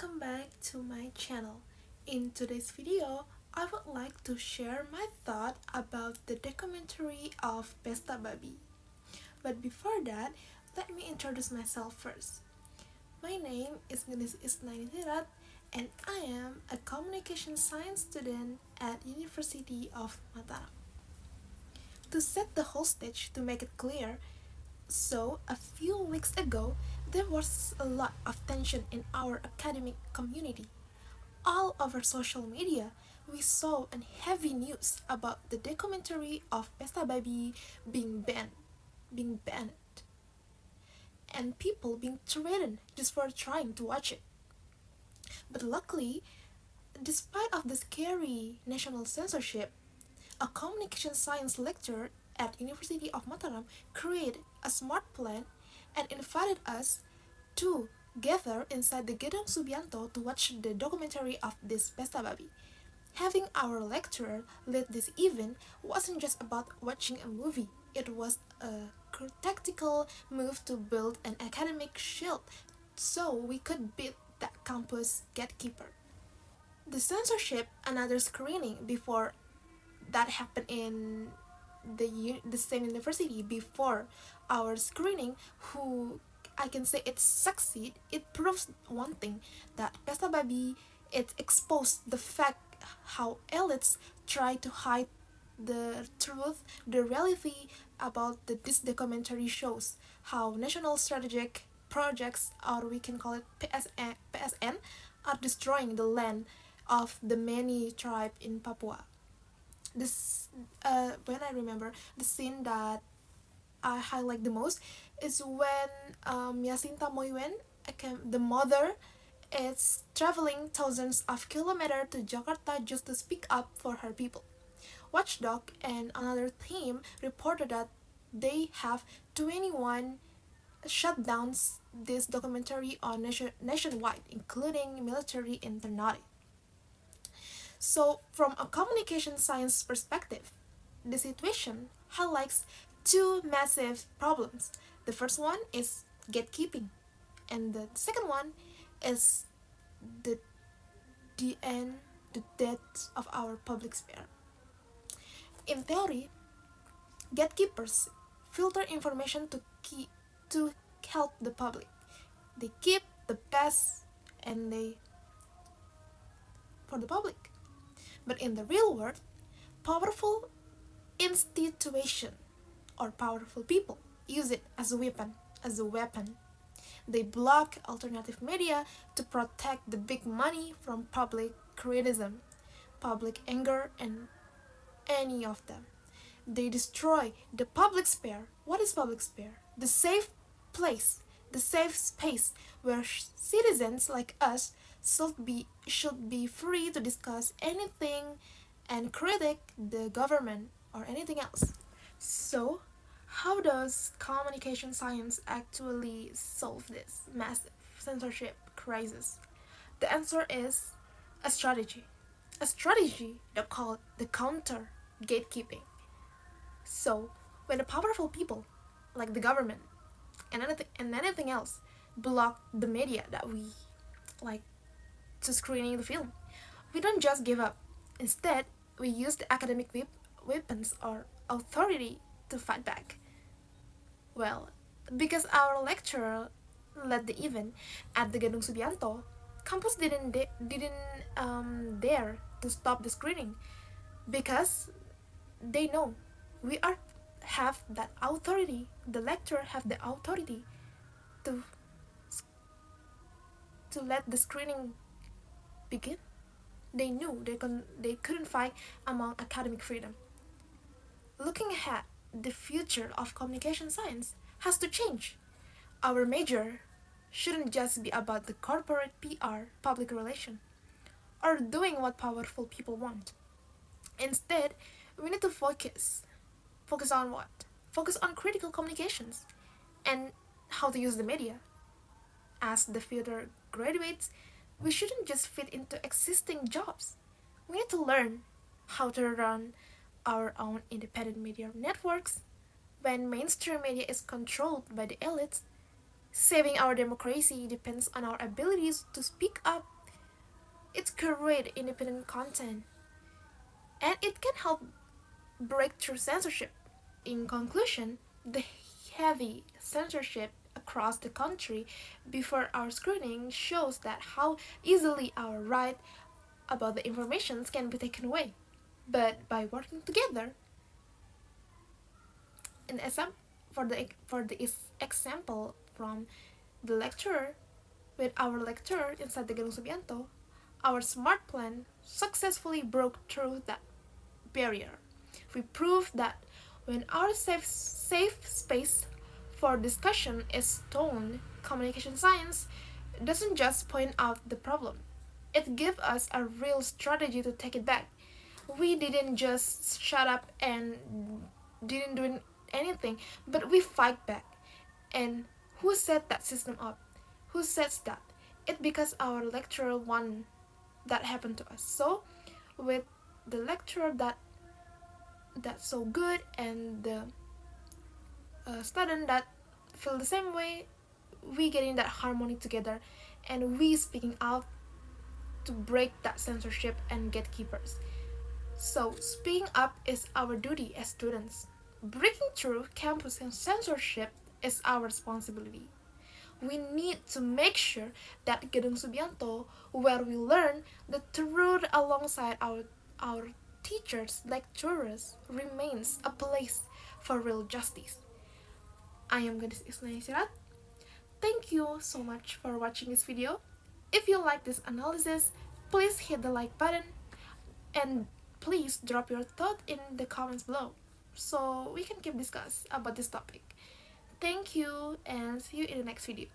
welcome back to my channel. In today's video, I would like to share my thought about the documentary of Pesta Babi. But before that, let me introduce myself first. My name is Genis Isnainitirat and I am a communication science student at University of Mataram. To set the whole stage to make it clear, so, a few weeks ago, there was a lot of tension in our academic community. All over social media, we saw a heavy news about the documentary of Pesta Babi being banned, and people being threatened just for trying to watch it. But luckily, despite of the scary national censorship, a communication science lecturer at University of Mataram created a smart plan and invited us to gather inside the Gedung Subianto to watch the documentary of this Pesta Babi. Having our lecturer lead this event wasn't just about watching a movie, it was a tactical move to build an academic shield so we could beat that campus gatekeeper. The censorship, another screening before that happened in the same university before our screening, who I can say it succeed. It proves one thing, that Pesta Babi, it exposed the fact how elites try to hide the truth, the reality about this documentary shows how national strategic projects, or we can call it PSN, are destroying the land of the many tribes in Papua. This when I remember the scene that I highlight the most is when Yasinta Moywen, the mother, is traveling thousands of kilometers to Jakarta just to speak up for her people. Watchdog and another team reported that they have 21 shutdowns this documentary on nationwide, including military internal. So, from a communication science perspective, the situation highlights two massive problems. The first one is gatekeeping, and the second one is the the death of our public sphere. In theory, gatekeepers filter information to help the public. They keep the best and they for the public. But in the real world, powerful institution or powerful people use it as a weapon. They block alternative media to protect the big money from public criticism, public anger, and any of them. They destroy the public sphere. What is public sphere? The safe place, the safe space where citizens like us should be free to discuss anything and critique the government or anything else. So, how does communication science actually solve this massive censorship crisis? The answer is a strategy. A strategy that called the counter gatekeeping. So, when the powerful people, like the government and anything else, block the media that we like to screening the film, we don't just give up. Instead, we use the academic weapons or authority to fight back. Well, because our lecturer led the event at the Gedung Subianto, campus didn't dare to stop the screening because they know we are have that authority. The lecturer have the authority to let the screening begin. They knew they couldn't fight among academic freedom. Looking ahead, the future of communication science has to change. Our major shouldn't just be about the corporate PR, public relation, or doing what powerful people want. Instead, we need to focus. Focus on what? Focus on critical communications and how to use the media. As the future graduates, we shouldn't just fit into existing jobs. We need to learn how to run our own independent media networks. When mainstream media is controlled by the elites, saving our democracy depends on our abilities to speak up It creates independent content, and it can help break through censorship. In conclusion, the heavy censorship across the country before our screening shows that how easily our right about the information can be taken away. But by working together, in example from the lecturer, with our lecturer inside the Gedung Subianto, our smart plan successfully broke through that barrier. We proved that when our safe space for discussion is torn, communication science doesn't just point out the problem. It gives us a real strategy to take it back. We didn't just shut up and didn't do anything, but we fight back. And who set that system up? Who says that? It because our lecturer won that happened to us. So with the lecturer that's so good and the student that feel the same way, we getting that harmony together, and we speaking out to break that censorship and gatekeepers. So speaking up is our duty as students. Breaking through campus censorship is our responsibility. We need to make sure that Gedung Subianto, where we learn the truth alongside our teachers, lecturers, remains a place for real justice. I am Gadis Isnaya Sirat. Thank you so much for watching this video. If you like this analysis, please hit the like button and please drop your thought in the comments below so we can keep discuss about this topic. Thank you and see you in the next video.